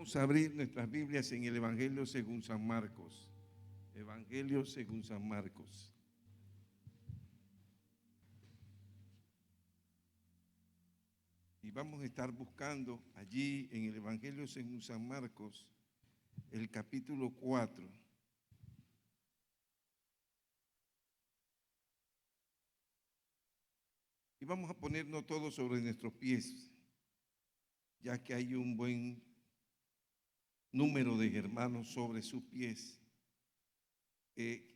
Vamos a abrir nuestras Biblias en el Evangelio según San Marcos. Evangelio según San Marcos. Y vamos a estar buscando allí en el Evangelio según San Marcos, el capítulo 4. Y vamos a ponernos todos sobre nuestros pies, ya que hay un buen número de hermanos sobre sus pies.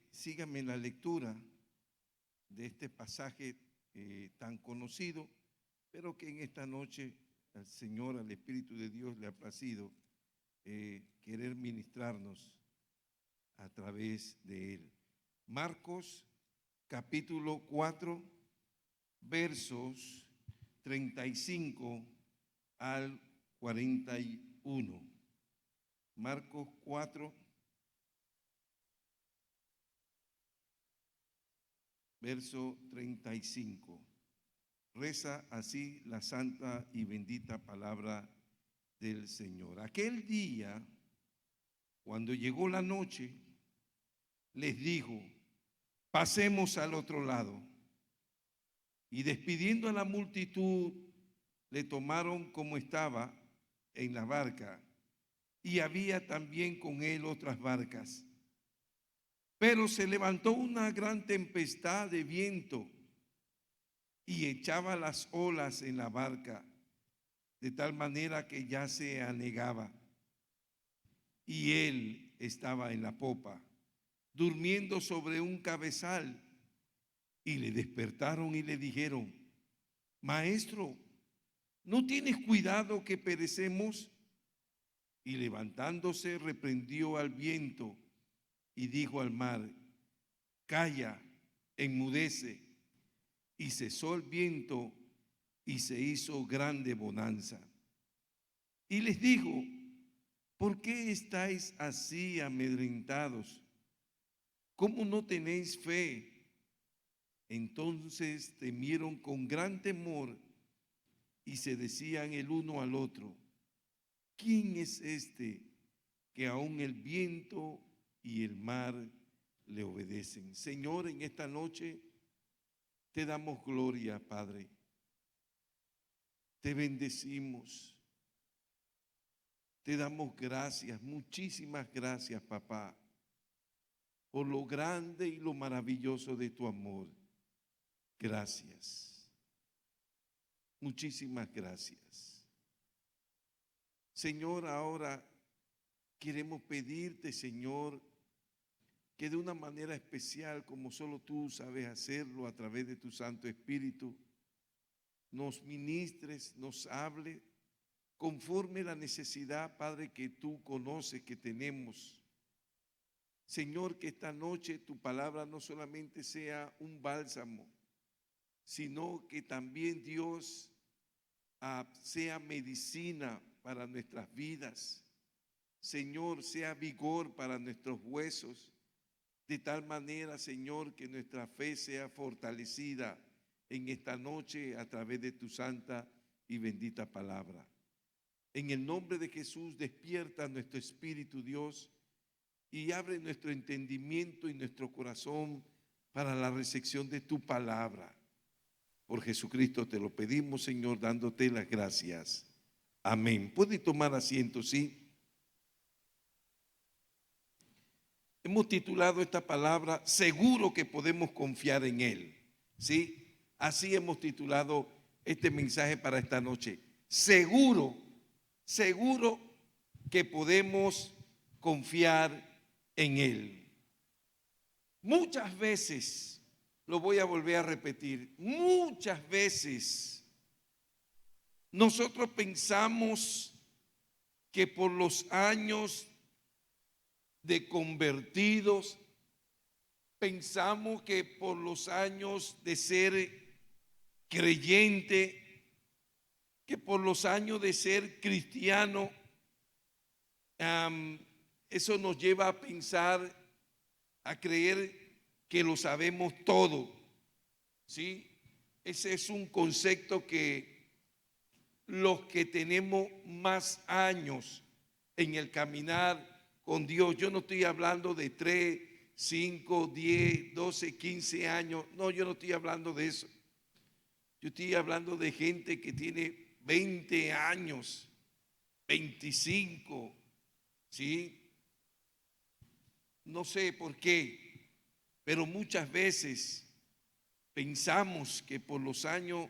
Síganme en la lectura de este pasaje tan conocido, pero que en esta noche al Señor, al Espíritu de Dios le ha placido querer ministrarnos a través de él. Marcos capítulo 4, versos 35 al 41. Marcos 4, verso 35. Reza así la santa y bendita palabra del Señor. Aquel día, cuando llegó la noche, les dijo: pasemos al otro lado. Y despidiendo a la multitud, le tomaron como estaba en la barca, y había también con él otras barcas. Pero se levantó una gran tempestad de viento y echaba las olas en la barca, de tal manera que ya se anegaba. Y él estaba en la popa, durmiendo sobre un cabezal. Y le despertaron y le dijeron: Maestro, ¿no tienes cuidado que perecemos? Y levantándose reprendió al viento y dijo al mar: calla, enmudece. Y cesó el viento y se hizo grande bonanza. Y les dijo: ¿por qué estáis así amedrentados? ¿Cómo no tenéis fe? Entonces temieron con gran temor y se decían el uno al otro: ¿quién es este que aún el viento y el mar le obedecen? Señor, en esta noche te damos gloria, Padre. Te bendecimos. Te damos gracias, muchísimas gracias, papá, por lo grande y lo maravilloso de tu amor. Gracias. Muchísimas gracias. Señor, ahora queremos pedirte, Señor, que de una manera especial, como solo tú sabes hacerlo a través de tu Santo Espíritu, nos ministres, nos hable conforme la necesidad, Padre, que tú conoces que tenemos. Señor, que esta noche tu palabra no solamente sea un bálsamo, sino que también, Dios, sea medicina para nuestras vidas. Señor, sea vigor para nuestros huesos, de tal manera, Señor, que nuestra fe sea fortalecida en esta noche a través de tu santa y bendita palabra. En el nombre de Jesús, despierta nuestro espíritu, Dios, y abre nuestro entendimiento y nuestro corazón para la recepción de tu palabra. Por Jesucristo te lo pedimos, Señor, dándote las gracias. Amén. ¿Puede tomar asiento, sí? Hemos titulado esta palabra: seguro que podemos confiar en Él. ¿Sí? Así hemos titulado este mensaje para esta noche. Seguro que podemos confiar en Él. Muchas veces, lo voy a volver a repetir, muchas veces nosotros pensamos que por los años de convertidos, pensamos que por los años de ser creyente, que por los años de ser cristiano, eso nos lleva a pensar, a creer que lo sabemos todo, ¿sí? Ese es un concepto que los que tenemos más años en el caminar con Dios. Yo no estoy hablando de 3, 5, 10, 12, 15 años. No, yo no estoy hablando de eso. Yo estoy hablando de gente que tiene 20 años, 25, ¿sí? No sé por qué, pero muchas veces pensamos que por los años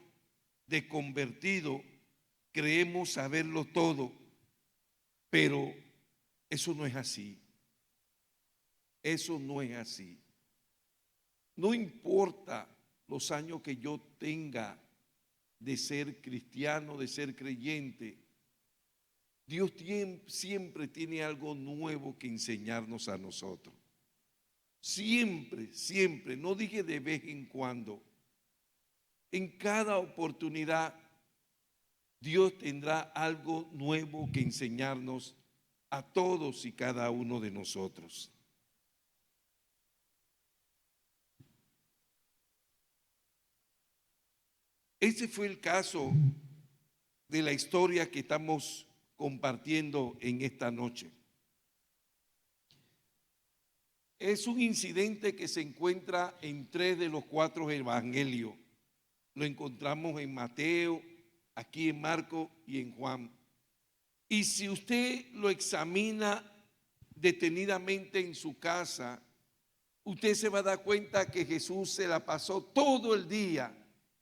de convertido creemos saberlo todo, pero eso no es así. Eso no es así. No importa los años que yo tenga de ser cristiano, de ser creyente, Dios siempre tiene algo nuevo que enseñarnos a nosotros. Siempre, siempre, no dije de vez en cuando. En cada oportunidad, Dios tendrá algo nuevo que enseñarnos a todos y cada uno de nosotros. Ese fue el caso de la historia que estamos compartiendo en esta noche. Es un incidente que se encuentra en 3 de los 4 evangelios. Lo encontramos en Mateo, aquí en Marcos y en Juan. Y si usted lo examina detenidamente en su casa, usted se va a dar cuenta que Jesús se la pasó todo el día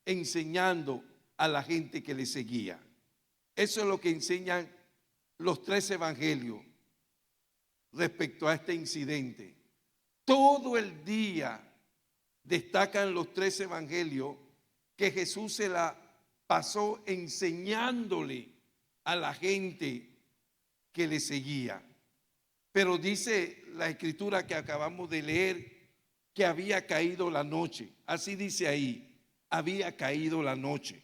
enseñando a la gente que le seguía. Eso es lo que enseñan los 3 evangelios respecto a este incidente. Todo el día destacan los 3 evangelios que Jesús se la pasó enseñándole a la gente que le seguía. Pero dice la escritura que acabamos de leer que había caído la noche. Así dice ahí, había caído la noche.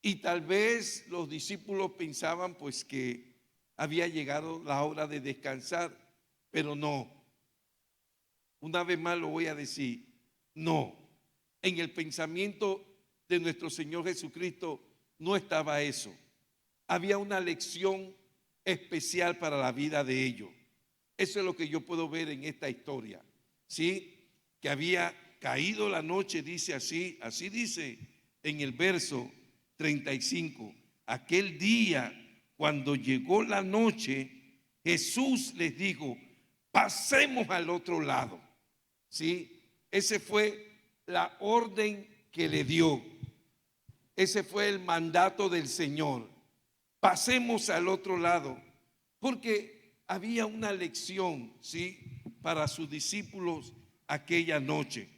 Y tal vez los discípulos pensaban pues que había llegado la hora de descansar, pero no. Una vez más lo voy a decir, no. En el pensamiento de nuestro Señor Jesucristo no estaba eso. Había una lección especial para la vida de ellos. Eso es lo que yo puedo ver en esta historia. ¿Sí? Que había caído la noche, dice así dice en el verso 35. Aquel día, cuando llegó la noche, Jesús les dijo, pasemos al otro lado. ¿Sí? Ese fue la orden que le dio. Ese fue el mandato del Señor. Pasemos al otro lado, porque había una lección, ¿sí?, para sus discípulos aquella noche.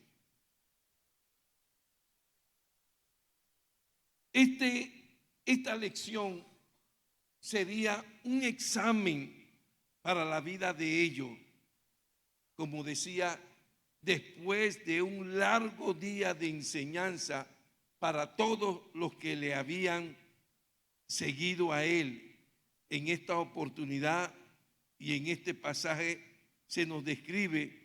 Esta lección sería un examen para la vida de ellos. Como decía, después de un largo día de enseñanza para todos los que le habían seguido a él, en esta oportunidad y en este pasaje se nos describe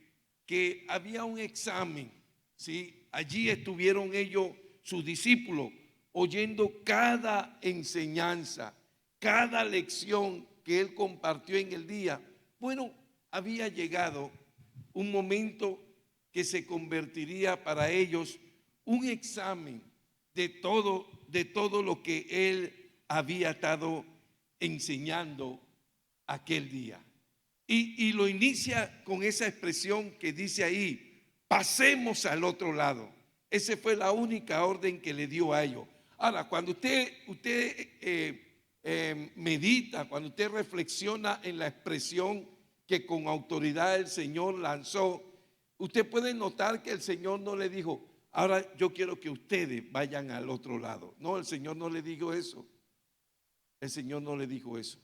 que había un examen, ¿sí? Allí estuvieron ellos, sus discípulos, oyendo cada enseñanza, cada lección que él compartió en el día. Bueno, había llegado un momento que se convertiría para ellos un examen de todo lo que él había estado enseñando aquel día. Y lo inicia con esa expresión que dice ahí, pasemos al otro lado. Esa fue la única orden que le dio a ellos. Ahora, cuando usted medita, cuando usted reflexiona en la expresión que con autoridad el Señor lanzó, usted puede notar que el Señor no le dijo, ahora yo quiero que ustedes vayan al otro lado. No, el Señor no le dijo eso. El Señor no le dijo eso.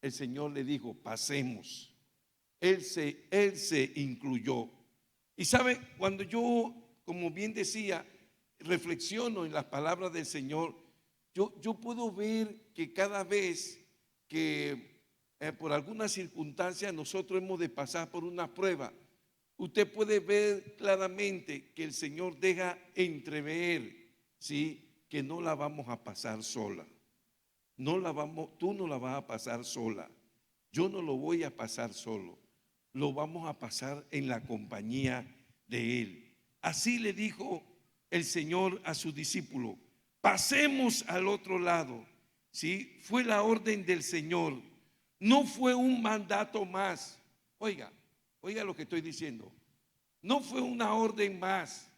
El Señor le dijo, pasemos. Él se incluyó. Y sabe, cuando yo, como bien decía, reflexiono en las palabras del Señor, yo puedo ver que cada vez que por alguna circunstancia nosotros hemos de pasar por una prueba, usted puede ver claramente que el Señor deja entrever, ¿sí?, que no la vamos a pasar sola. tú no la vas a pasar sola. Yo no lo voy a pasar solo. Lo vamos a pasar en la compañía de Él. Así le dijo el Señor a sus discípulos: pasemos al otro lado. ¿Sí? Fue la orden del Señor. No fue un mandato más. Oiga, oiga lo que estoy diciendo. No fue una orden más.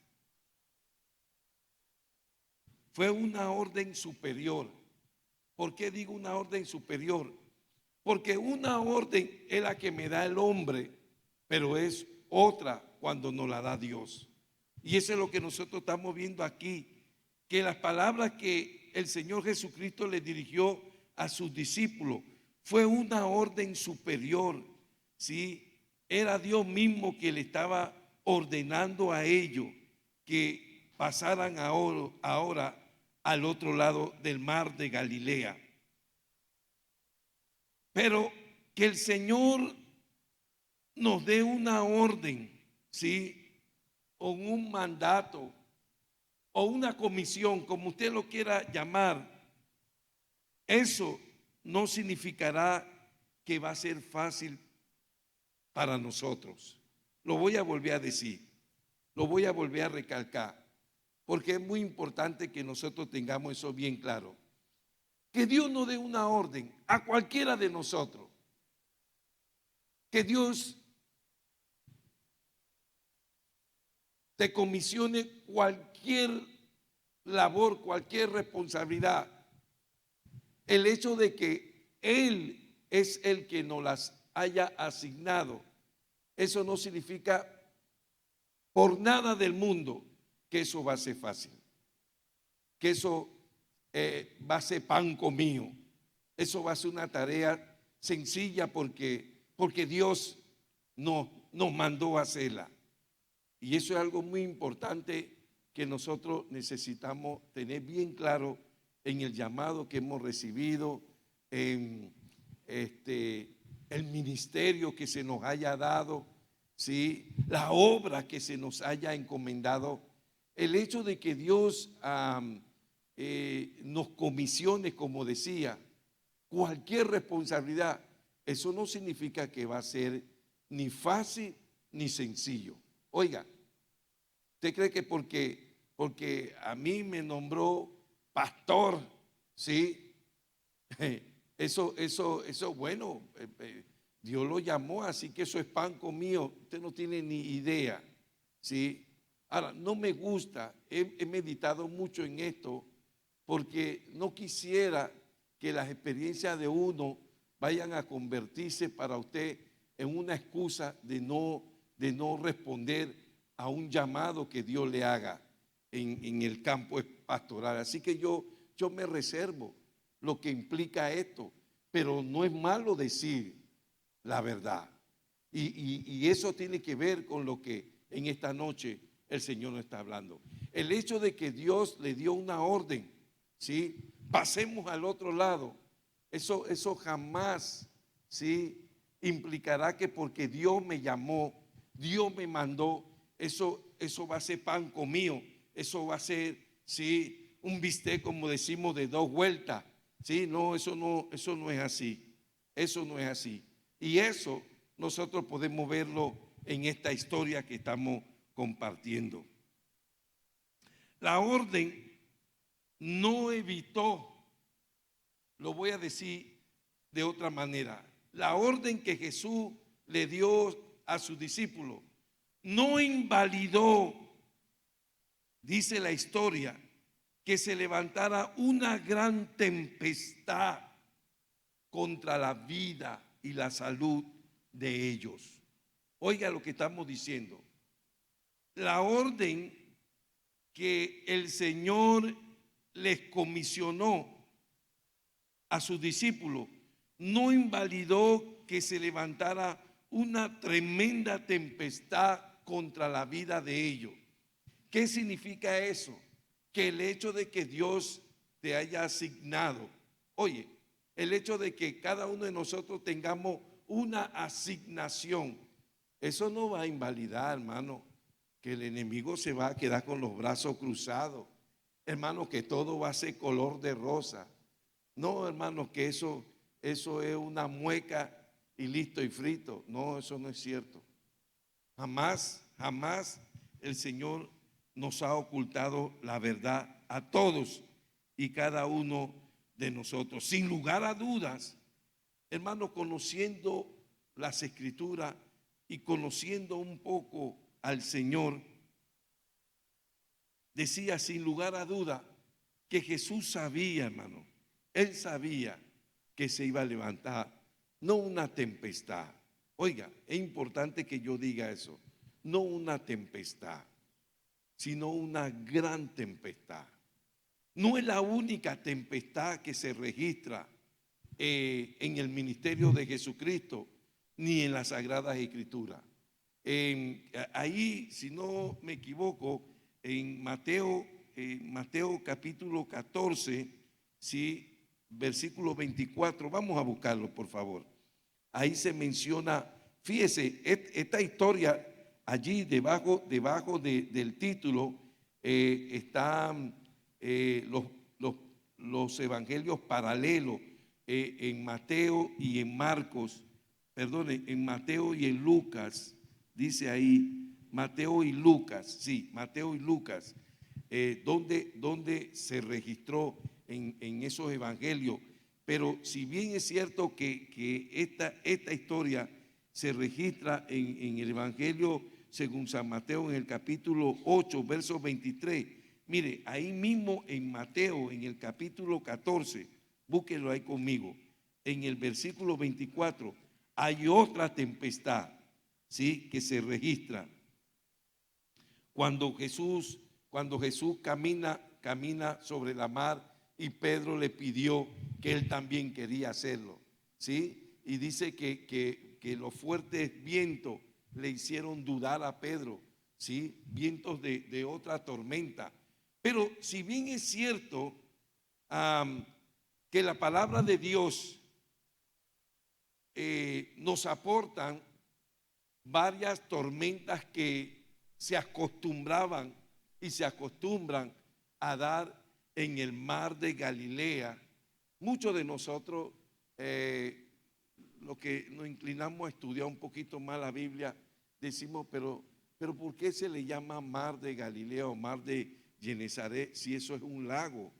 Fue una orden superior. ¿Por qué digo una orden superior? Porque una orden es la que me da el hombre, pero es otra cuando nos la da Dios. Y eso es lo que nosotros estamos viendo aquí, que las palabras que el Señor Jesucristo le dirigió a sus discípulos fue una orden superior. ¿Sí? Era Dios mismo que le estaba ordenando a ellos que pasaran ahora al otro lado del mar de Galilea. Pero que el Señor nos dé una orden, ¿sí? O un mandato, o una comisión, como usted lo quiera llamar, eso no significará que va a ser fácil para nosotros. Lo voy a volver a decir, lo voy a volver a recalcar, porque es muy importante que nosotros tengamos eso bien claro. Que Dios nos dé una orden a cualquiera de nosotros. Que Dios te comisione cualquier labor, cualquier responsabilidad. El hecho de que Él es el que nos las haya asignado, eso no significa por nada del mundo que eso va a ser fácil, que eso va a ser pan comido. Eso va a ser una tarea sencilla porque Dios nos mandó a hacerla. Y eso es algo muy importante que nosotros necesitamos tener bien claro en el llamado que hemos recibido, en el ministerio que se nos haya dado, ¿sí? La obra que se nos haya encomendado. El hecho de que Dios nos comisione, como decía, cualquier responsabilidad, eso no significa que va a ser ni fácil ni sencillo. Oiga, ¿usted cree que porque a mí me nombró pastor, sí? Eso bueno, Dios lo llamó, así que eso es pan comido. Usted no tiene ni idea, ¿sí? Ahora, no me gusta, he meditado mucho en esto, porque no quisiera que las experiencias de uno vayan a convertirse para usted en una excusa de no responder a un llamado que Dios le haga en el campo pastoral. Así que yo me reservo lo que implica esto, pero no es malo decir la verdad. Y eso tiene que ver con lo que en esta noche el Señor nos está hablando. El hecho de que Dios le dio una orden, ¿sí? Pasemos al otro lado. Eso jamás, ¿sí? Implicará que porque Dios me llamó, Dios me mandó, eso va a ser pan comido, eso va a ser, ¿sí? Un bistec, como decimos, de 2 vueltas, ¿sí? No, eso no es así, eso no es así. Y eso nosotros podemos verlo en esta historia que estamos compartiendo. La orden no evitó, lo voy a decir de otra manera, la orden que Jesús le dio a sus discípulos no invalidó, dice la historia, que se levantara una gran tempestad contra la vida y la salud de ellos. Oiga lo que estamos diciendo. La orden que el Señor les comisionó a sus discípulos no invalidó que se levantara una tremenda tempestad contra la vida de ellos. ¿Qué significa eso? Que el hecho de que Dios te haya asignado, oye, el hecho de que cada uno de nosotros tengamos una asignación, eso no va a invalidar, hermano, que el enemigo se va a quedar con los brazos cruzados, hermano, que todo va a ser color de rosa. No, hermanos, que eso es una mueca y listo y frito. No, eso no es cierto. Jamás, jamás el Señor nos ha ocultado la verdad a todos y cada uno de nosotros. Sin lugar a dudas, hermano, conociendo las Escrituras y conociendo un poco al Señor, decía sin lugar a duda que Jesús sabía, hermano, Él sabía que se iba a levantar, no una tempestad. Oiga, es importante que yo diga eso, no una tempestad, sino una gran tempestad. No es la única tempestad que se registra en el ministerio de Jesucristo, ni en las Sagradas Escrituras. Ahí, si no me equivoco, en Mateo capítulo 14, ¿sí? Versículo 24, vamos a buscarlo por favor. Ahí se menciona, fíjese, esta historia allí debajo del título están los evangelios paralelos en Mateo y en Marcos, perdone, en Mateo y en Lucas, dice ahí, Mateo y Lucas, sí, Mateo y Lucas, donde se registró en esos evangelios. Pero si bien es cierto que esta historia se registra en el Evangelio según San Mateo en el capítulo 8, verso 23, mire, ahí mismo en Mateo, en el capítulo 14, búsquelo ahí conmigo, en el versículo 24, hay otra tempestad, ¿sí? Que se registra. Cuando Jesús camina sobre la mar y Pedro le pidió que él también quería hacerlo, ¿sí? Y dice que los fuertes vientos le hicieron dudar a Pedro, ¿sí? Vientos de otra tormenta. Pero si bien es cierto que la palabra de Dios nos aportan varias tormentas que se acostumbraban y se acostumbran a dar en el mar de Galilea. Muchos de nosotros, los que nos inclinamos a estudiar un poquito más la Biblia, decimos, pero ¿por qué se le llama mar de Galilea o mar de Genesaret si eso es un lago?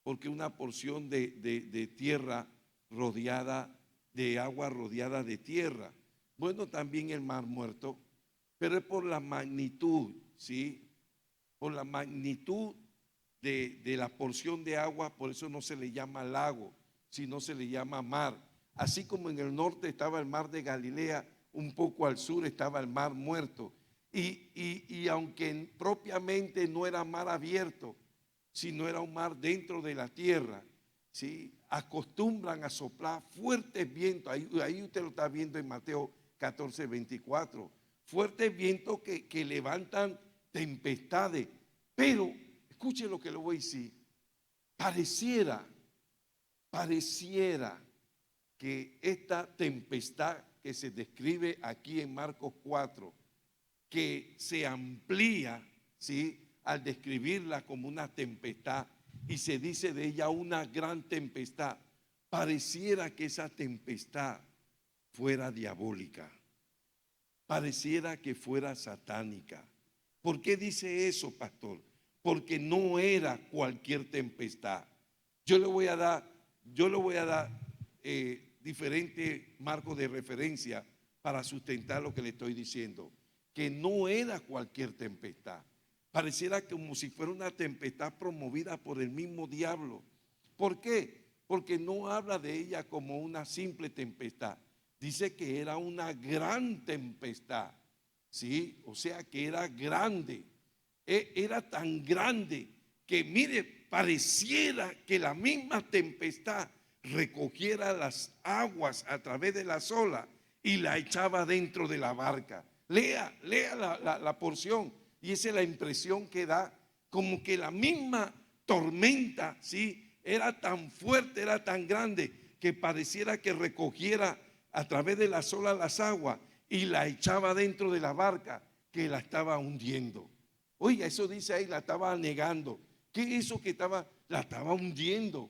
Porque una porción de tierra rodeada, de agua rodeada de tierra. Bueno, también el mar muerto, pero es por la magnitud, ¿sí? Por la magnitud de la porción de agua, por eso no se le llama lago, sino se le llama mar. Así como en el norte estaba el mar de Galilea, un poco al sur estaba el mar muerto. Y aunque propiamente no era mar abierto, sino era un mar dentro de la tierra, ¿sí? Acostumbran a soplar fuertes vientos. Ahí usted lo está viendo en Mateo 14, 24. Fuertes vientos que levantan tempestades. Pero, escuche lo que le voy a decir. Pareciera que esta tempestad que se describe aquí en Marcos 4, que se amplía, ¿sí? Al describirla como una tempestad y se dice de ella una gran tempestad, pareciera que esa tempestad fuera diabólica, pareciera que fuera satánica. ¿Por qué dice eso, pastor? Porque no era cualquier tempestad. Yo le voy a dar diferentes marcos de referencia para sustentar lo que le estoy diciendo, que no era cualquier tempestad. Pareciera como si fuera una tempestad promovida por el mismo diablo. ¿Por qué? Porque no habla de ella como una simple tempestad. Dice que era una gran tempestad, ¿sí? O sea que era grande. Era tan grande que, mire, pareciera que la misma tempestad recogiera las aguas a través de las olas y la echaba dentro de la barca. Lea la porción. Y esa es la impresión que da, como que la misma tormenta, ¿sí? Era tan fuerte, era tan grande, que pareciera que recogiera a través de las olas las aguas y la echaba dentro de la barca, que la estaba hundiendo. Oiga, eso dice ahí, la estaba anegando. ¿Qué es eso que la estaba hundiendo?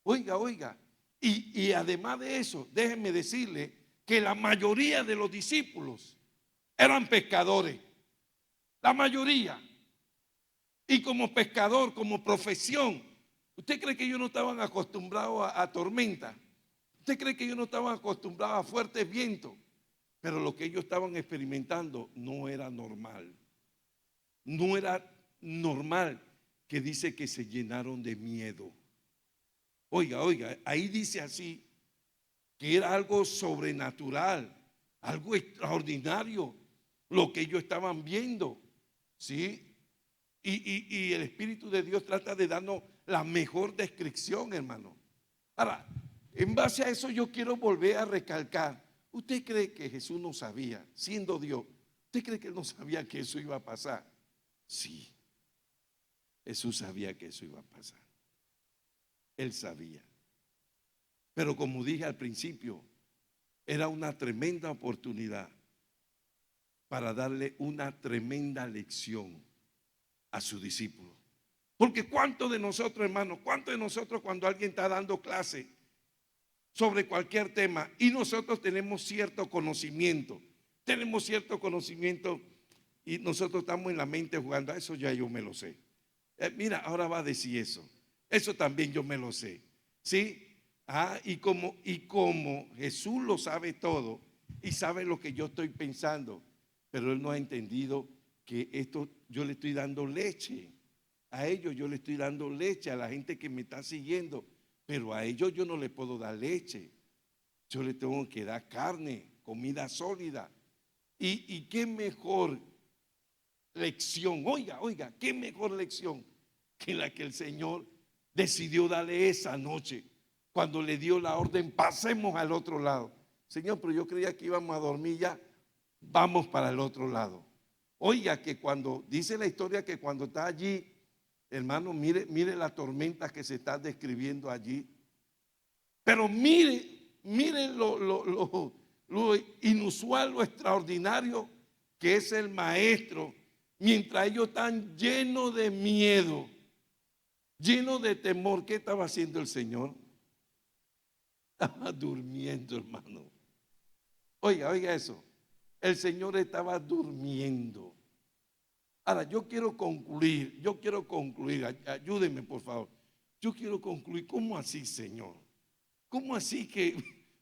Oiga, oiga. Y además de eso, déjenme decirle que la mayoría de los discípulos eran pescadores. La mayoría. Y como pescador, como profesión, ¿usted cree que ellos no estaban acostumbrados a tormenta? ¿Usted cree que ellos no estaban acostumbrados a fuertes vientos? Pero lo que ellos estaban experimentando no era normal. No era normal, que dice que se llenaron de miedo. Oiga, oiga, ahí dice así, que era algo sobrenatural, algo extraordinario, lo que ellos estaban viendo, ¿sí? Y el Espíritu de Dios trata de darnos la mejor descripción, hermano. Ahora, en base a eso yo quiero volver a recalcar, ¿usted cree que Jesús no sabía, siendo Dios, usted cree que él no sabía que eso iba a pasar? Sí, Jesús sabía que eso iba a pasar. Él sabía. Pero como dije al principio, era una tremenda oportunidad para darle una tremenda lección a sus discípulos. Porque ¿cuántos de nosotros, hermanos, cuántos de nosotros cuando alguien está dando clase sobre cualquier tema y nosotros tenemos cierto conocimiento y nosotros estamos en la mente jugando, eso ya yo me lo sé. Mira, ahora va a decir eso también yo me lo sé, ¿sí? Y como Jesús lo sabe todo y sabe lo que yo estoy pensando, pero él no ha entendido que esto yo le estoy dando leche. A ellos yo le estoy dando leche, a la gente que me está siguiendo, pero a ellos yo no le puedo dar leche. Yo le tengo que dar carne, comida sólida. Y qué mejor lección, oiga, qué mejor lección que la que el Señor decidió darle esa noche, cuando le dio la orden, pasemos al otro lado. Señor, pero yo creía que íbamos a dormir ya, vamos para el otro lado. Oiga, que cuando, dice la historia que cuando está allí, hermano, mire la tormenta que se está describiendo allí. Pero mire lo inusual, lo extraordinario que es el maestro, mientras ellos están llenos de miedo, llenos de temor. ¿Qué estaba haciendo el Señor? Estaba durmiendo, hermano. Oiga eso. El Señor estaba durmiendo. Ahora, yo quiero concluir, ayúdenme por favor. Yo quiero concluir, ¿cómo así, Señor? ¿Cómo así que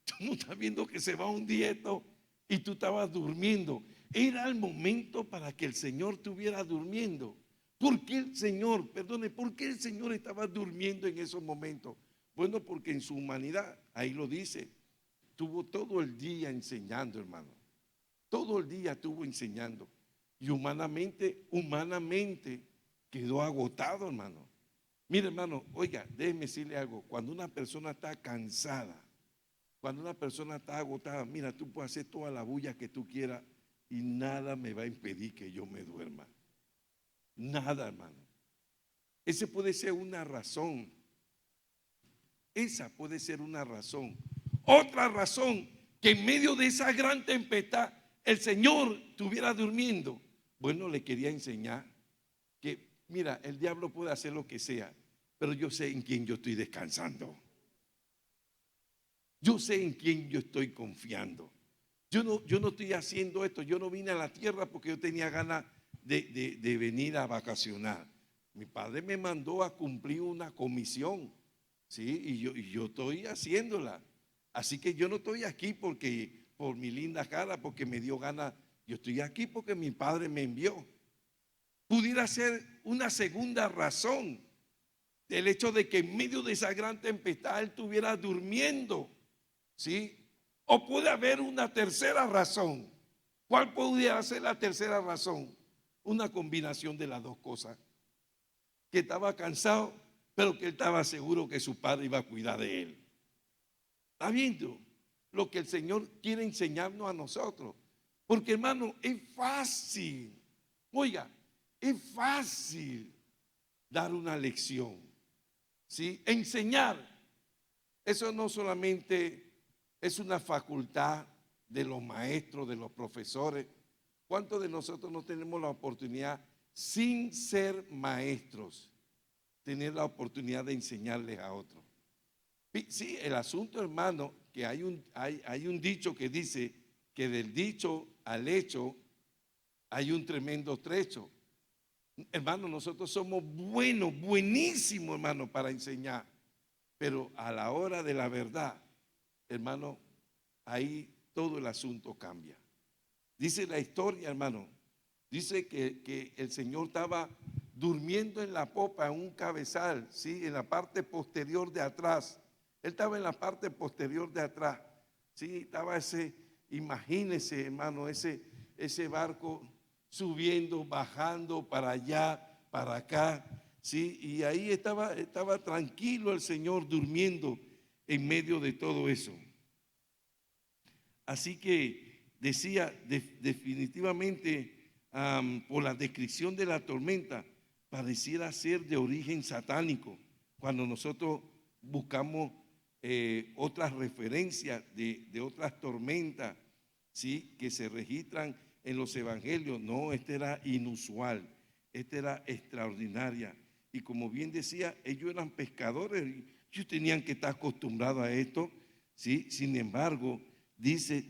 tú no estás viendo que se va un día esto y tú estabas durmiendo? Era el momento para que el Señor estuviera durmiendo. ¿Por qué el Señor, por qué el Señor estaba durmiendo en esos momentos? Bueno, porque en su humanidad, ahí lo dice, tuvo todo el día enseñando, hermano. Todo el día estuvo enseñando. Y humanamente quedó agotado, hermano. Mire, hermano, oiga, déjeme decirle algo. Cuando una persona está cansada, cuando una persona está agotada, mira, tú puedes hacer toda la bulla que tú quieras y nada me va a impedir que yo me duerma. Nada, hermano. Esa puede ser una razón. Esa puede ser una razón. Otra razón, que en medio de esa gran tempestad el Señor estuviera durmiendo. Bueno, le quería enseñar que, mira, el diablo puede hacer lo que sea, pero yo sé en quién yo estoy descansando. Yo sé en quién yo estoy confiando. Yo no estoy haciendo esto. Yo no vine a la tierra porque yo tenía ganas de venir a vacacionar. Mi padre me mandó a cumplir una comisión, ¿sí? Y yo estoy haciéndola. Así que yo no estoy aquí porque por mi linda cara, porque me dio ganas. Yo estoy aquí porque mi padre me envió. Pudiera ser una segunda razón, el hecho de que en medio de esa gran tempestad él estuviera durmiendo, ¿sí? O puede haber una tercera razón. ¿Cuál podría ser la tercera razón? Una combinación de las dos cosas. Que estaba cansado, pero que él estaba seguro que su padre iba a cuidar de él. ¿Está viendo lo que el Señor quiere enseñarnos a nosotros? Porque, hermano, es fácil. Oiga, es fácil dar una lección, ¿sí? Enseñar. Eso no solamente es una facultad de los maestros, de los profesores. ¿Cuántos de nosotros no tenemos la oportunidad, sin ser maestros, tener la oportunidad de enseñarles a otros? Sí, el asunto, hermano, que hay un dicho que dice que del dicho al hecho hay un tremendo trecho. Hermano, nosotros somos buenos, buenísimos, hermano, para enseñar. Pero a la hora de la verdad, hermano, ahí todo el asunto cambia. Dice la historia, hermano, dice que el Señor estaba durmiendo en la popa, en un cabezal, ¿sí? En la parte posterior de atrás. Él estaba en la parte posterior de atrás, ¿sí? Estaba imagínese, hermano, ese barco subiendo, bajando para allá, para acá, ¿sí? Y ahí estaba tranquilo el Señor durmiendo en medio de todo eso. Así que decía, definitivamente, por la descripción de la tormenta, pareciera ser de origen satánico. Cuando nosotros buscamos otras referencias de otras tormentas, ¿sí?, que se registran en los evangelios, no, esta era inusual, esta era extraordinaria. Y como bien decía, ellos eran pescadores, ellos tenían que estar acostumbrados a esto, ¿sí? Sin embargo, dice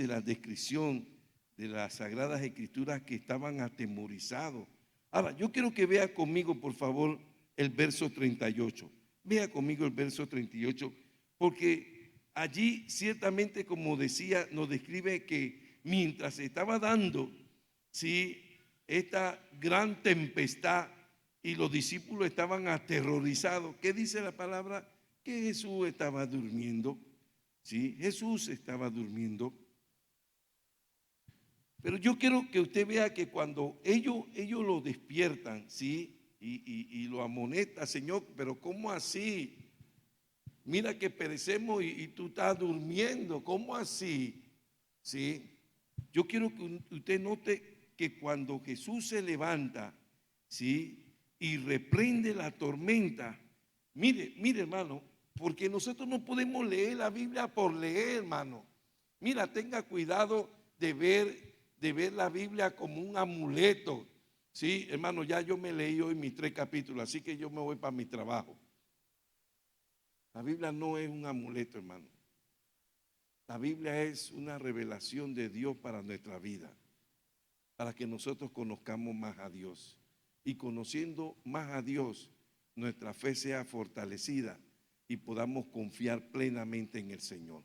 la descripción de las Sagradas Escrituras que estaban atemorizados. Ahora, yo quiero que vea conmigo, por favor, el verso 38. Vea conmigo el verso 38, porque allí ciertamente, como decía, nos describe que mientras se estaba dando, ¿sí?, esta gran tempestad y los discípulos estaban aterrorizados. ¿Qué dice la palabra? Que Jesús estaba durmiendo. ¿Sí? Jesús estaba durmiendo. Pero yo quiero que usted vea que cuando ellos lo despiertan, ¿sí?, y lo amonesta, Señor, pero ¿cómo así? Mira que perecemos y tú estás durmiendo, ¿cómo así? ¿Sí? Yo quiero que usted note que cuando Jesús se levanta, ¿sí?, y reprende la tormenta, mire, hermano, porque nosotros no podemos leer la Biblia por leer, hermano. Mira, tenga cuidado de ver la Biblia como un amuleto. Sí, hermano, ya yo me leí hoy mis 3 capítulos, así que yo me voy para mi trabajo. La Biblia no es un amuleto, hermano. La Biblia es una revelación de Dios para nuestra vida, para que nosotros conozcamos más a Dios. Y conociendo más a Dios, nuestra fe sea fortalecida y podamos confiar plenamente en el Señor.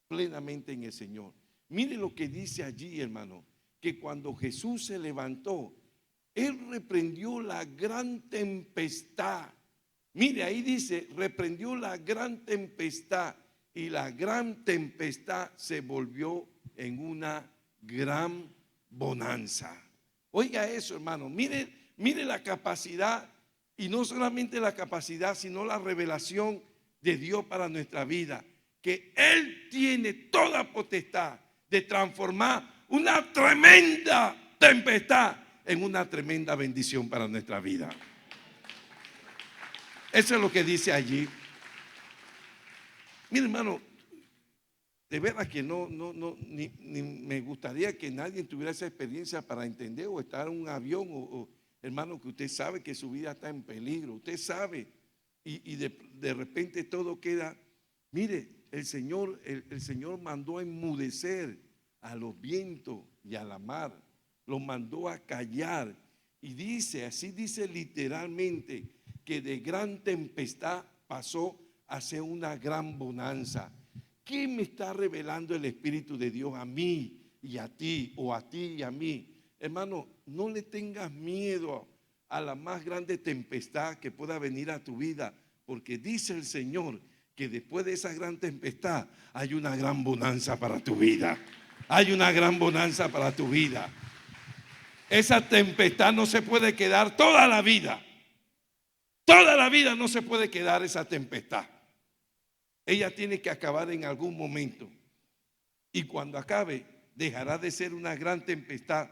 Plenamente en el Señor. Mire lo que dice allí, hermano, que cuando Jesús se levantó, Él reprendió la gran tempestad. Mire, ahí dice, reprendió la gran tempestad y la gran tempestad se volvió en una gran bonanza. Oiga eso, hermano, mire la capacidad, y no solamente la capacidad, sino la revelación de Dios para nuestra vida, que Él tiene toda potestad de transformar una tremenda tempestad en una tremenda bendición para nuestra vida. Eso es lo que dice allí. Mire, hermano, de verdad que ni me gustaría que nadie tuviera esa experiencia para entender, o estar en un avión, hermano, que usted sabe que su vida está en peligro, usted sabe, y de repente todo queda. Mire, el Señor mandó a enmudecer a los vientos y a la mar, los mandó a callar, y dice, así dice literalmente, que de gran tempestad pasó a ser una gran bonanza. ¿Qué me está revelando el Espíritu de Dios a mí y a ti, o a ti y a mí? Hermano, no le tengas miedo a la más grande tempestad que pueda venir a tu vida, porque dice el Señor que después de esa gran tempestad hay una gran bonanza para tu vida. Hay una gran bonanza para tu vida. Esa tempestad no se puede quedar toda la vida. Toda la vida no se puede quedar esa tempestad. Ella tiene que acabar en algún momento. Y cuando acabe, dejará de ser una gran tempestad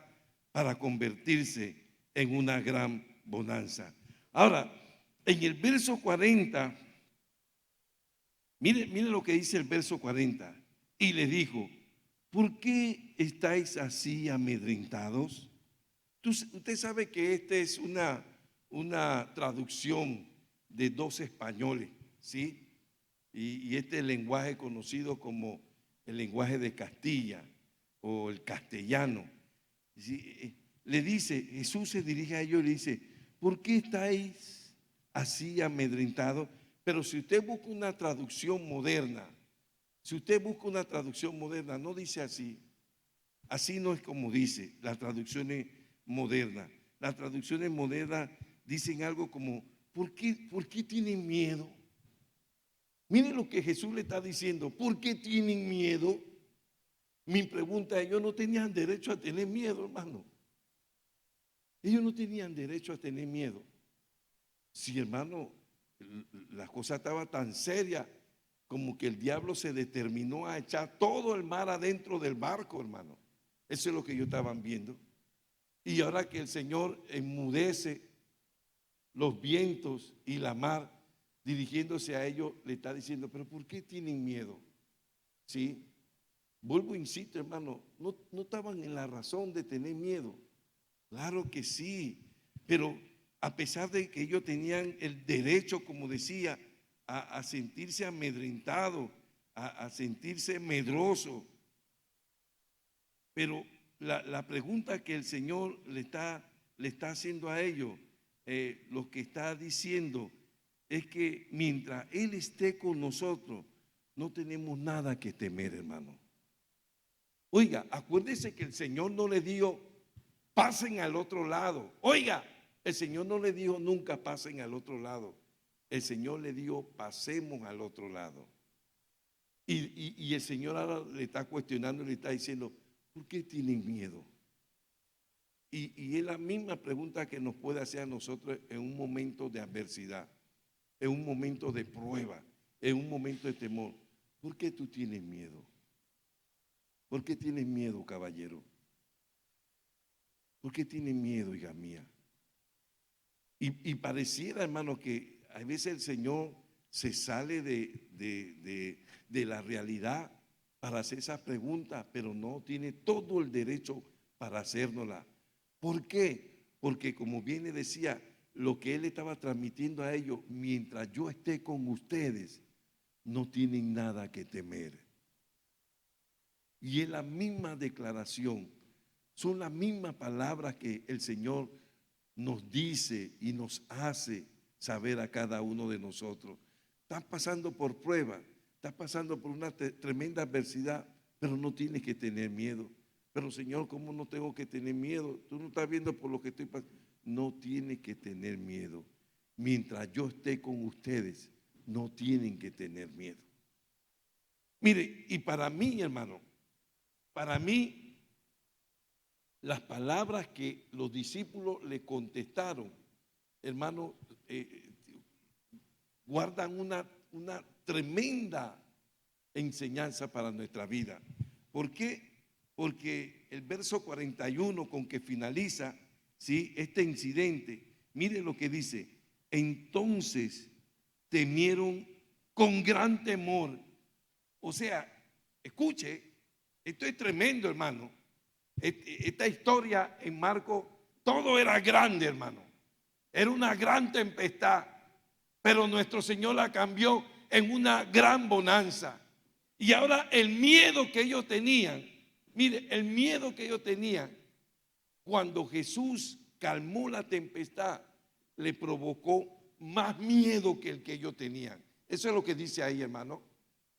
para convertirse en una gran bonanza. Ahora, en el verso 40, mire lo que dice el verso 40. Y le dijo, ¿por qué estáis así amedrentados? Usted sabe que esta es una traducción de 2 españoles, ¿sí? y este lenguaje conocido como el lenguaje de Castilla o el castellano. Le dice, Jesús se dirige a ellos y le dice, ¿por qué estáis así amedrentados? Pero si usted busca una traducción moderna, no dice así. Así no es como dice las traducciones modernas. Las traducciones modernas dicen algo como, por qué tienen miedo? Miren lo que Jesús le está diciendo. ¿Por qué tienen miedo? Mi pregunta es, ellos no tenían derecho a tener miedo, hermano. Ellos no tenían derecho a tener miedo. Si, hermano, la cosa estaba tan seria como que el diablo se determinó a echar todo el mar adentro del barco, hermano. Eso es lo que ellos estaban viendo. Y ahora que el Señor enmudece los vientos y la mar, dirigiéndose a ellos, le está diciendo, pero ¿por qué tienen miedo? ¿Sí? Vuelvo, insisto, hermano, no estaban en la razón de tener miedo. Claro que sí, pero a pesar de que ellos tenían el derecho, como decía, a sentirse amedrentados, a sentirse medrosos, pero la pregunta que el Señor le está haciendo a ellos, lo que está diciendo es que mientras Él esté con nosotros, no tenemos nada que temer, hermano. Oiga, acuérdese que el Señor no le dijo, pasen al otro lado. Oiga, el Señor no le dijo nunca pasen al otro lado. El Señor le dijo, pasemos al otro lado. Y el Señor ahora le está cuestionando y le está diciendo, ¿por qué tienen miedo? Y es la misma pregunta que nos puede hacer a nosotros en un momento de adversidad, en un momento de prueba, en un momento de temor. ¿Por qué tú tienes miedo? ¿Por qué tienes miedo, caballero? ¿Por qué tienes miedo, hija mía? Y pareciera, hermano, que a veces el Señor se sale de la realidad para hacer esa pregunta, pero no tiene todo el derecho para hacérnosla. ¿Por qué? Porque como bien le decía, lo que Él estaba transmitiendo a ellos, mientras yo esté con ustedes, no tienen nada que temer. Y es la misma declaración, son las mismas palabras que el Señor nos dice y nos hace saber a cada uno de nosotros. Estás pasando por prueba, estás pasando por una tremenda adversidad, pero no tienes que tener miedo. Pero Señor, ¿cómo no tengo que tener miedo? Tú no estás viendo por lo que estoy pasando. No tienes que tener miedo. Mientras yo esté con ustedes, no tienen que tener miedo. Mire, y para mí, hermano, para mí, las palabras que los discípulos le contestaron, hermano, guardan una tremenda enseñanza para nuestra vida. ¿Por qué? Porque el verso 41 con que finaliza, ¿sí?, este incidente, mire lo que dice: entonces temieron con gran temor. O sea, escuche, esto es tremendo, hermano. Esta historia en Marcos, todo era grande, hermano. Era una gran tempestad, pero nuestro Señor la cambió en una gran bonanza. Y ahora el miedo que ellos tenían, mire, el miedo que ellos tenían, cuando Jesús calmó la tempestad, le provocó más miedo que el que ellos tenían. Eso es lo que dice ahí, hermano.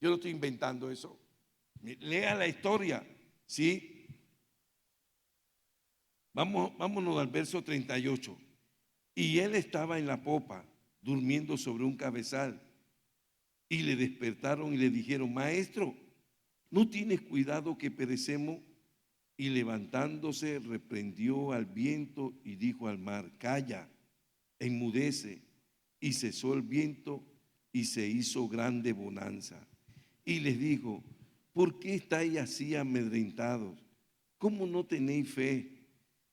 Yo no estoy inventando eso. Lea la historia, ¿sí? Vámonos al verso 38. Y él estaba en la popa, durmiendo sobre un cabezal. Y le despertaron y le dijeron: maestro, ¿no tienes cuidado que perecemos? Y levantándose reprendió al viento y dijo al mar: calla, enmudece. Y cesó el viento y se hizo grande bonanza. Y les dijo: ¿por qué estáis así amedrentados? ¿Cómo no tenéis fe?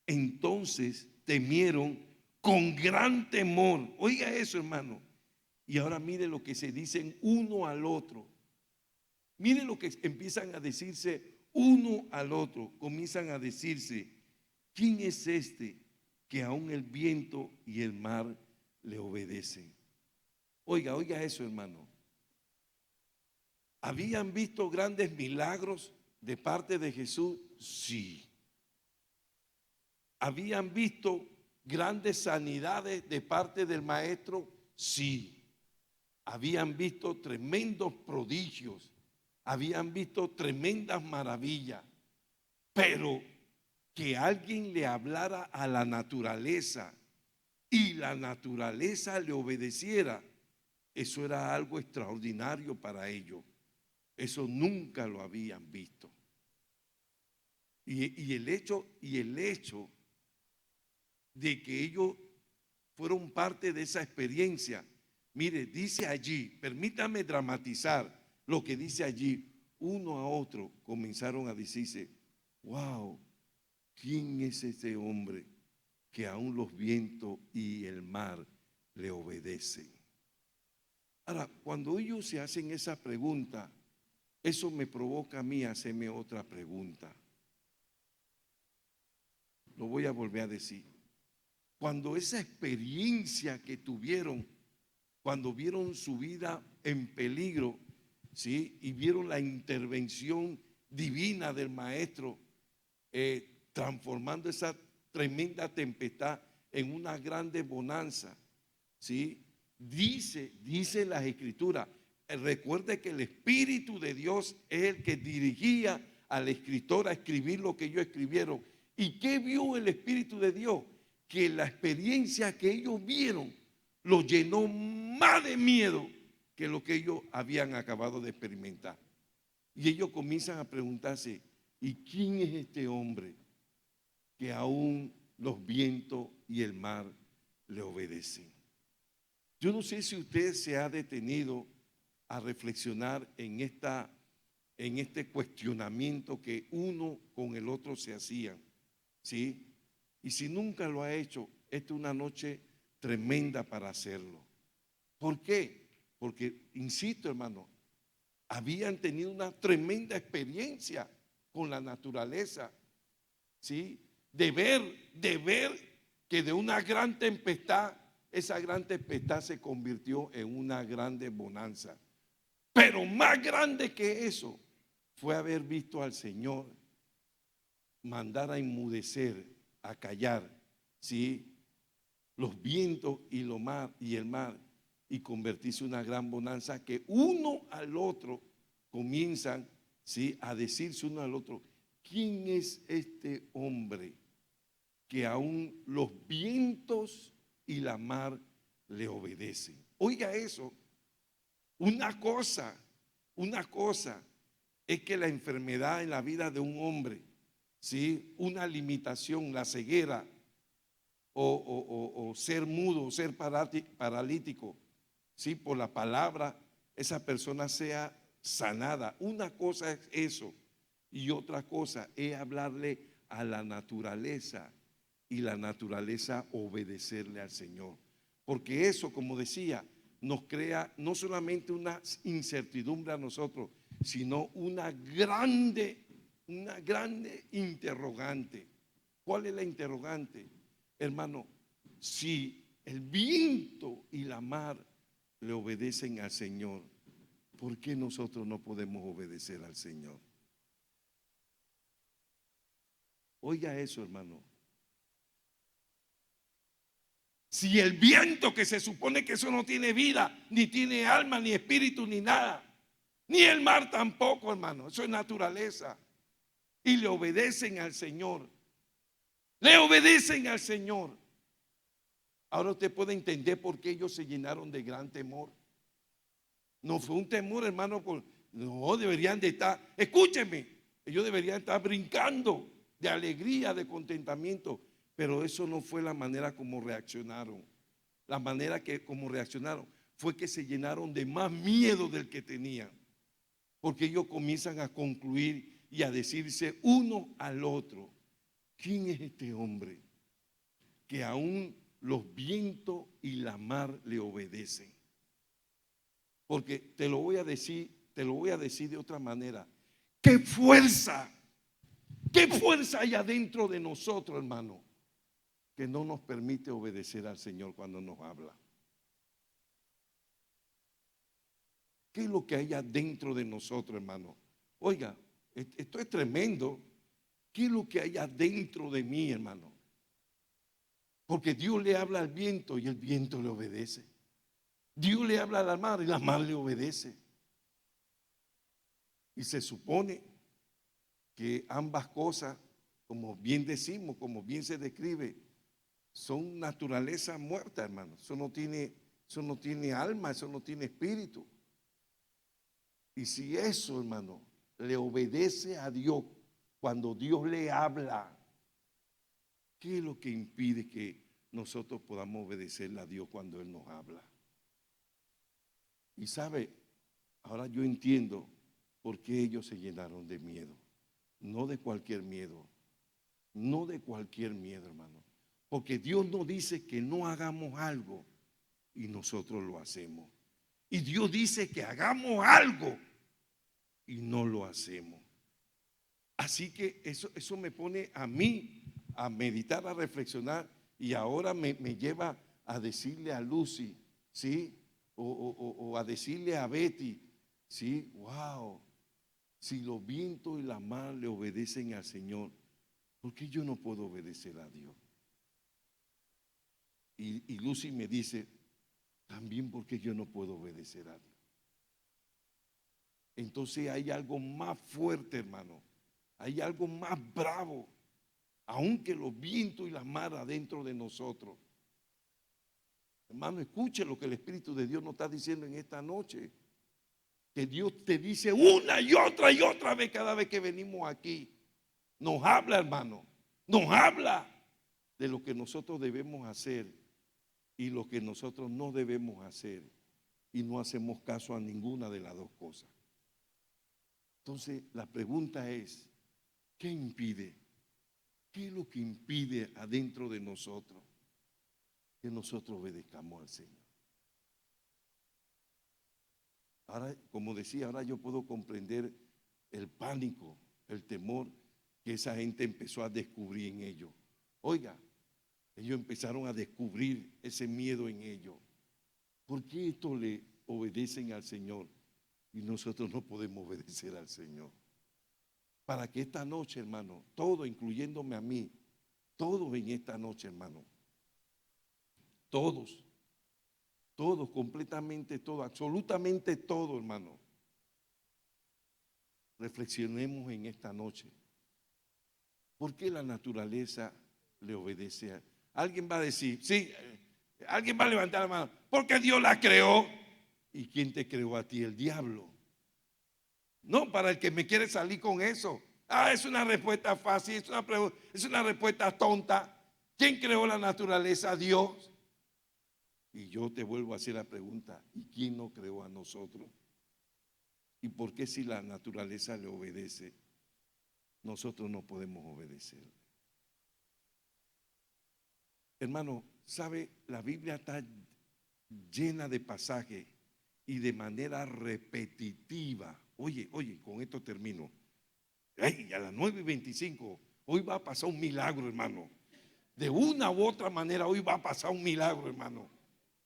Entonces temieron con gran temor. Oiga eso, hermano. Y ahora mire lo que se dicen uno al otro. Mire lo que empiezan a decirse uno al otro. Comienzan a decirse: ¿quién es este que aún el viento y el mar le obedecen? Oiga eso, hermano. ¿Habían visto grandes milagros de parte de Jesús? Sí. ¿Habían visto grandes sanidades de parte del Maestro? Sí. Habían visto tremendos prodigios, habían visto tremendas maravillas, pero que alguien le hablara a la naturaleza y la naturaleza le obedeciera, eso era algo extraordinario para ellos. Eso nunca lo habían visto. Y el hecho de que ellos fueron parte de esa experiencia. Mire, dice allí, permítame dramatizar lo que dice allí. Uno a otro comenzaron a decirse: wow, ¿quién es ese hombre que aún los vientos y el mar le obedecen? Ahora, cuando ellos se hacen esa pregunta, eso me provoca a mí hacerme otra pregunta. Lo voy a volver a decir. Cuando esa experiencia que tuvieron, cuando vieron su vida en peligro, ¿sí? Y vieron la intervención divina del Maestro, transformando esa tremenda tempestad en una grande bonanza, ¿sí? Dice las Escrituras. Recuerde que el Espíritu de Dios es el que dirigía al escritor a escribir lo que ellos escribieron. ¿Y qué vio el Espíritu de Dios? Que la experiencia que ellos vieron los llenó más de miedo que lo que ellos habían acabado de experimentar. Y ellos comienzan a preguntarse: ¿y quién es este hombre que aún los vientos y el mar le obedecen? Yo no sé si usted se ha detenido a reflexionar en este cuestionamiento que uno con el otro se hacían, ¿sí? Y si nunca lo ha hecho, esta es una noche tremenda para hacerlo. ¿Por qué? Porque, insisto, hermano, habían tenido una tremenda experiencia con la naturaleza, ¿sí? De ver que de una gran tempestad, esa gran tempestad se convirtió en una grande bonanza. Pero más grande que eso fue haber visto al Señor mandar a enmudecer, a callar, ¿sí? Los vientos y el mar, y convertirse en una gran bonanza, que uno al otro comienzan, ¿sí?, a decirse uno al otro: ¿quién es este hombre que aún los vientos y la mar le obedecen? Oiga eso. Una cosa es que la enfermedad en la vida de un hombre, ¿sí?, una limitación, la ceguera, o ser mudo, o ser paralítico, ¿sí?, por la palabra, esa persona sea sanada. Una cosa es eso, y otra cosa es hablarle a la naturaleza, y la naturaleza obedecerle al Señor. Porque eso, como decía, nos crea no solamente una incertidumbre a nosotros, sino una grande interrogante. ¿Cuál es la interrogante? Hermano, si el viento y la mar le obedecen al Señor, ¿por qué nosotros no podemos obedecer al Señor? Oiga eso, hermano. Si el viento, que se supone que eso no tiene vida, ni tiene alma, ni espíritu, ni nada, ni el mar tampoco, hermano, eso es naturaleza, y le obedecen al Señor, le obedecen al Señor. Ahora usted puede entender por qué ellos se llenaron de gran temor. No fue un temor, hermano, no deberían de estar, escúcheme, ellos deberían estar brincando de alegría, de contentamiento, pero eso no fue la manera como reaccionaron. La manera que como reaccionaron fue que se llenaron de más miedo del que tenían, porque ellos comienzan a concluir y a decirse uno al otro: ¿quién es este hombre que aún los vientos y la mar le obedecen? Porque te lo voy a decir de otra manera. ¡Qué fuerza! ¿Qué fuerza hay adentro de nosotros, hermano, que no nos permite obedecer al Señor cuando nos habla? ¿Qué es lo que hay dentro de nosotros, hermano? Oiga, esto es tremendo. ¿Qué es lo que hay adentro de mí, hermano? Porque Dios le habla al viento y el viento le obedece. Dios le habla a la mar y la mar le obedece. Y se supone que ambas cosas, como bien decimos, como bien se describe, son naturaleza muerta, hermano. Eso no tiene alma, eso no tiene espíritu. Y si eso, hermano, le obedece a Dios cuando Dios le habla, ¿qué es lo que impide que nosotros podamos obedecerle a Dios cuando Él nos habla? Y sabe, ahora yo entiendo por qué ellos se llenaron de miedo. No de cualquier miedo, no de cualquier miedo, hermano. Porque Dios nos dice que no hagamos algo y nosotros lo hacemos. Y Dios dice que hagamos algo y no lo hacemos. Así que eso me pone a mí a meditar, a reflexionar, y ahora me lleva a decirle a Lucy, ¿sí? O a decirle a Betty, ¿sí? Wow, si los vientos y la mar le obedecen al Señor, ¿por qué yo no puedo obedecer a Dios? Y Lucy me dice, también porque yo no puedo obedecer a Dios. Entonces hay algo más fuerte, hermano. Hay algo más bravo, aunque los vientos y la mar adentro de nosotros. Hermano, escuche lo que el Espíritu de Dios nos está diciendo en esta noche. Que Dios te dice una y otra vez cada vez que venimos aquí. Nos habla, hermano. Nos habla de lo que nosotros debemos hacer y lo que nosotros no debemos hacer. Y no hacemos caso a ninguna de las dos cosas. Entonces, la pregunta es, ¿qué impide? ¿Qué es lo que impide adentro de nosotros que nosotros obedezcamos al Señor? Ahora, como decía, ahora yo puedo comprender el pánico, el temor que esa gente empezó a descubrir en ellos. Oiga, ellos empezaron a descubrir ese miedo en ellos. ¿Por qué estos le obedecen al Señor y nosotros no podemos obedecer al Señor? Para que esta noche, hermano, todo, incluyéndome a mí, todos en esta noche, hermano, todos, completamente todo, absolutamente todo, hermano, reflexionemos en esta noche. ¿Por qué la naturaleza le obedece a? Alguien va a decir, sí, alguien va a levantar la mano, porque Dios la creó. ¿Y quién te creó a ti? El diablo. No, para el que me quiere salir con eso. Es una respuesta fácil, es una respuesta tonta. ¿Quién creó la naturaleza? Dios. Y yo te vuelvo a hacer la pregunta, ¿y quién nos creó a nosotros? ¿Y por qué si la naturaleza le obedece, nosotros no podemos obedecer? Hermano, ¿sabe? La Biblia está llena de pasajes y de manera repetitiva. Oye, con esto termino. A las 9:25, hoy va a pasar un milagro, hermano. De una u otra manera, hoy va a pasar un milagro, hermano.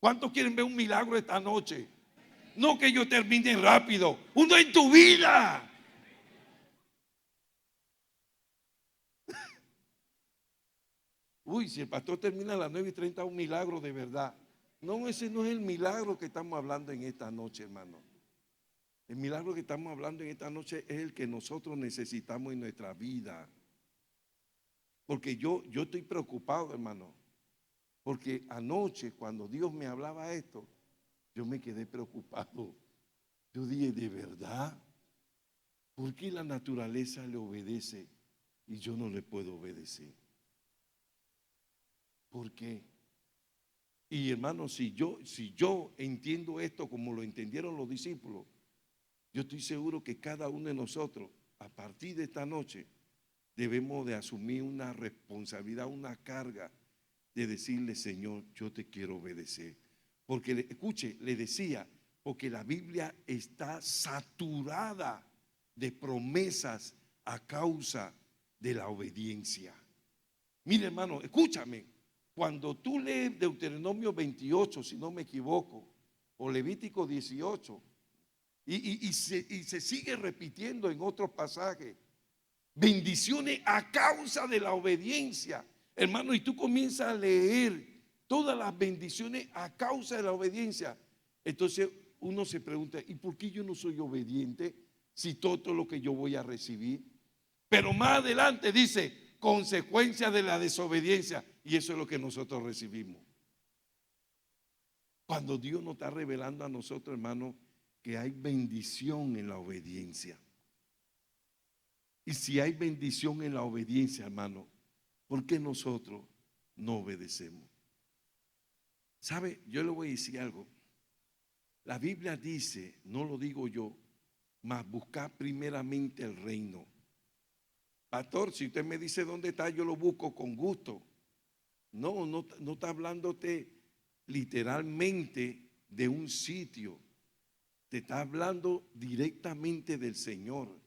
¿Cuántos quieren ver un milagro esta noche? No que yo termine rápido, uno en tu vida. Uy, si el pastor termina a las 9:30, un milagro de verdad. No, ese no es el milagro que estamos hablando en esta noche, hermano. El milagro que estamos hablando en esta noche es el que nosotros necesitamos en nuestra vida. Porque yo estoy preocupado, hermano. Porque anoche, cuando Dios me hablaba esto, yo me quedé preocupado. Yo dije, ¿de verdad? ¿Por qué la naturaleza le obedece y yo no le puedo obedecer? ¿Por qué? Y hermano, si yo entiendo esto como lo entendieron los discípulos, yo estoy seguro que cada uno de nosotros, a partir de esta noche, debemos de asumir una responsabilidad, una carga de decirle, Señor, yo te quiero obedecer. Porque, escuche, le decía, porque la Biblia está saturada de promesas a causa de la obediencia. Mire, hermano, escúchame. Cuando tú lees Deuteronomio 28, si no me equivoco, o Levítico 18, Y se sigue repitiendo en otros pasajes. Bendiciones a causa de la obediencia. Hermano, y tú comienzas a leer todas las bendiciones a causa de la obediencia. Entonces uno se pregunta, ¿y por qué yo no soy obediente si todo lo que yo voy a recibir? Pero más adelante dice, consecuencia de la desobediencia. Y eso es lo que nosotros recibimos. Cuando Dios nos está revelando a nosotros, hermano, que hay bendición en la obediencia. Y si hay bendición en la obediencia, hermano, ¿por qué nosotros no obedecemos? ¿Sabe? Yo le voy a decir algo. La Biblia dice, no lo digo yo, mas buscar primeramente el reino. Pastor, si usted me dice dónde está, yo lo busco con gusto. No está hablándote literalmente de un sitio. Te está hablando directamente del Señor.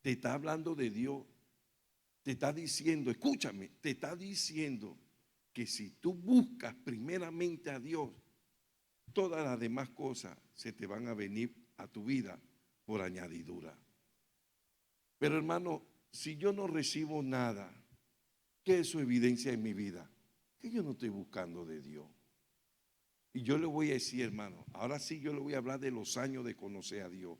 Te está hablando de Dios. Te está diciendo, escúchame, te está diciendo que si tú buscas primeramente a Dios, todas las demás cosas se te van a venir a tu vida por añadidura. Pero hermano, si yo no recibo nada, ¿qué es su evidencia en mi vida? Que yo no estoy buscando de Dios. Y yo le voy a decir, hermano, ahora sí yo le voy a hablar de los años de conocer a Dios.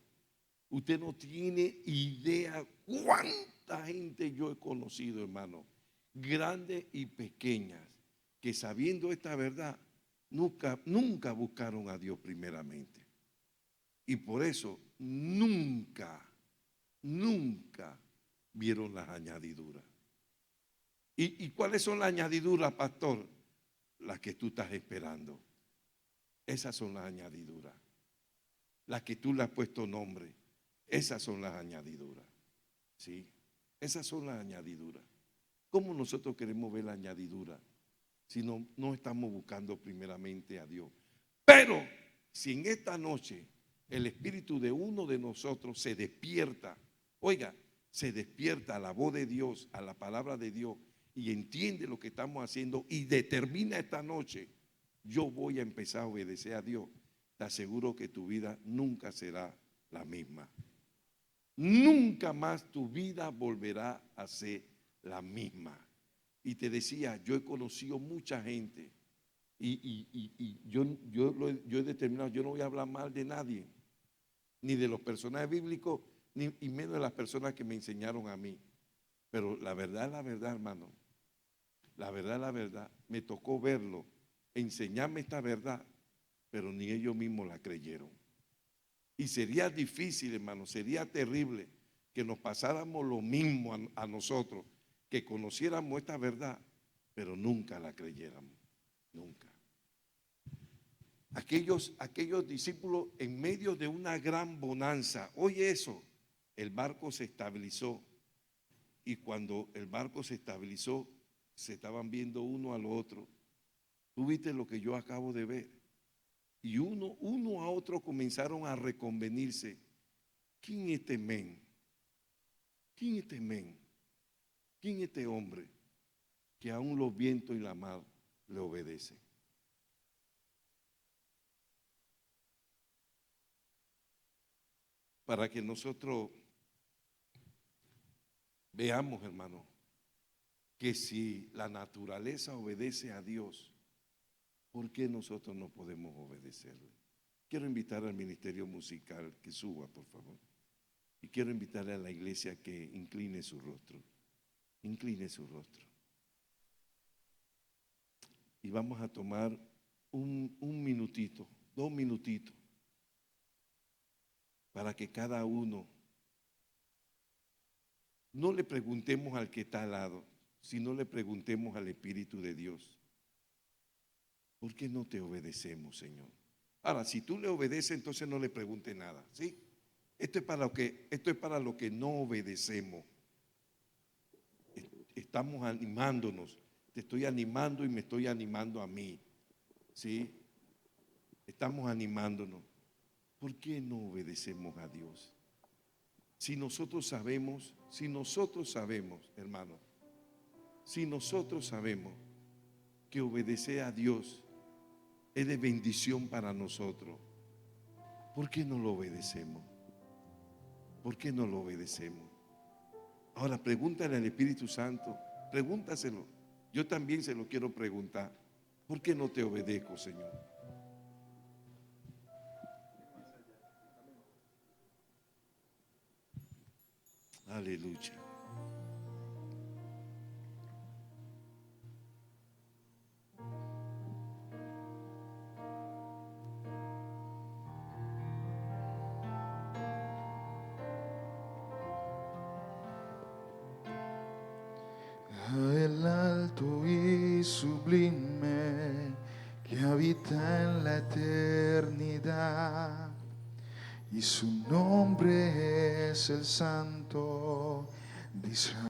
Usted no tiene idea cuánta gente yo he conocido, hermano, grandes y pequeñas, que sabiendo esta verdad, nunca buscaron a Dios primeramente. Y por eso nunca vieron las añadiduras. ¿Y cuáles son las añadiduras, pastor? Las que tú estás esperando. Esas son las añadiduras. Las que tú le has puesto nombre. Esas son las añadiduras. ¿Sí? Esas son las añadiduras. ¿Cómo nosotros queremos ver la añadidura si no estamos buscando primeramente a Dios? Pero si en esta noche el espíritu de uno de nosotros se despierta, oiga, se despierta a la voz de Dios, a la palabra de Dios, y entiende lo que estamos haciendo y determina esta noche, yo voy a empezar a obedecer a Dios, te aseguro que tu vida nunca será la misma. Nunca más tu vida volverá a ser la misma. Y te decía, yo he conocido mucha gente y yo he determinado, yo no voy a hablar mal de nadie, ni de los personajes bíblicos, y menos de las personas que me enseñaron a mí. Pero la verdad, hermano, la verdad, me tocó verlo, enseñarme esta verdad, pero ni ellos mismos la creyeron. Y sería difícil, hermano, sería terrible que nos pasáramos lo mismo a nosotros, que conociéramos esta verdad, pero nunca la creyéramos, nunca. Aquellos discípulos en medio de una gran bonanza, oye eso, el barco se estabilizó y cuando el barco se estabilizó, se estaban viendo uno al otro. Tú viste lo que yo acabo de ver. Y uno a otro comenzaron a reconvenirse. ¿Quién es este men? ¿Quién es este men? ¿Quién es este hombre que aún los vientos y la mar le obedecen? Para que nosotros veamos, hermano, que si la naturaleza obedece a Dios, ¿por qué nosotros no podemos obedecerle? Quiero invitar al ministerio musical que suba, por favor. Y quiero invitarle a la iglesia que incline su rostro. Incline su rostro. Y vamos a tomar un minutito, 2 minutitos, para que cada uno no le preguntemos al que está al lado, sino le preguntemos al Espíritu de Dios. ¿Por qué no te obedecemos, Señor? Ahora, si tú le obedeces, entonces no le preguntes nada, ¿sí? Esto es para lo que no obedecemos. Estamos animándonos. Te estoy animando y me estoy animando a mí, ¿sí? Estamos animándonos. ¿Por qué no obedecemos a Dios? Si nosotros sabemos, hermano, si nosotros sabemos que obedecer a Dios es de bendición para nosotros, ¿por qué no lo obedecemos? ¿Por qué no lo obedecemos? Ahora pregúntale al Espíritu Santo, pregúntaselo. Yo también se lo quiero preguntar. ¿Por qué no te obedezco, Señor? Aleluya. El alto y sublime que habita en la eternidad, y su nombre es el Santo de Israel.